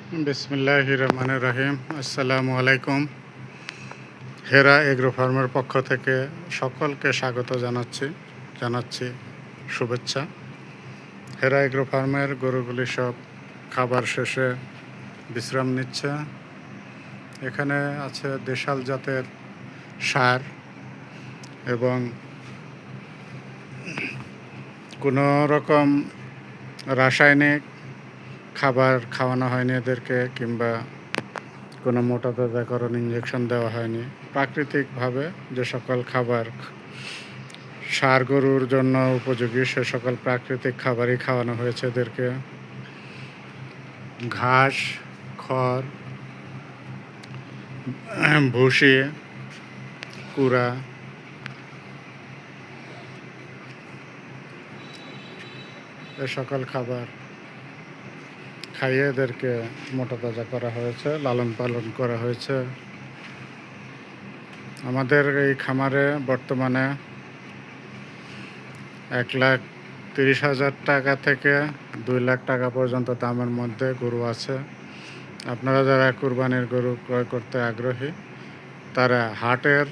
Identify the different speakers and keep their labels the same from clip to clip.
Speaker 1: বিসমিল্লাহির রহমানির রহিম। আসসালামু আলাইকুম। হেরা এগ্রো ফার্মের পক্ষ থেকে সকলকে স্বাগত জানাচ্ছি শুভেচ্ছা। হেরা এগ্রো ফার্মের গরুগুলি সব খাবার শেষে বিশ্রাম নিচ্ছে। এখানে আছে দেশাল জাতের সার এবং কোনো রকম রাসায়নিক খাবার খাওয়ানো হয়নি এদেরকে, কিংবা কোনো মোটা তাজাকরণ ইঞ্জেকশন দেওয়া হয়নি। প্রাকৃতিকভাবে যে সকল খাবার ষাঁড় গরুর জন্য উপযোগী সে সকল প্রাকৃতিক খাবারই খাওয়ানো হয়েছে এদেরকে। ঘাস, খড়, ভুসি, কুড়া এ সকল খাবার খাইয়ে এদেরকে মোটা তাজা করা হয়েছে, লালন পালন করা হয়েছে। আমাদের এই খামারে বর্তমানে 1,30,000 টাকা থেকে 2 লাখ টাকা পর্যন্ত দামের মধ্যে গরু আছে। আপনারা যারা কুরবানির গরু ক্রয় করতে আগ্রহী তারা হাটের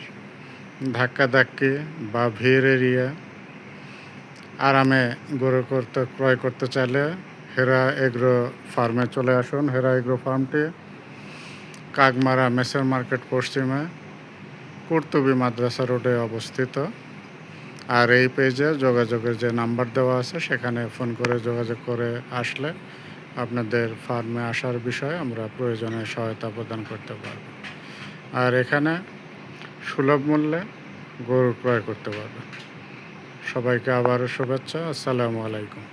Speaker 1: ধাক্কাধাক্কি বা ভিড় এড়িয়ে আরামে গরু ক্রয় করতে চাইলে হেরা এগ্রো ফার্মে চলে আসুন। হেরা এগ্রো ফার্মটি কাকমারা মেসের মার্কেট পশ্চিমে কুর্তুবি মাদ্রাসা রোডে অবস্থিত। আর এই পেজে যোগাযোগের যে নাম্বার দেওয়া আছে সেখানে ফোন করে যোগাযোগ করে আসলে আপনাদের ফার্মে আসার বিষয়ে আমরা প্রয়োজনে সহায়তা প্রদান করতে পারব। আর এখানে সুলভ মূল্যে গরু ক্রয় করতে পারবেন। সবাইকে আবারও শুভেচ্ছা। আসসালামু আলাইকুম।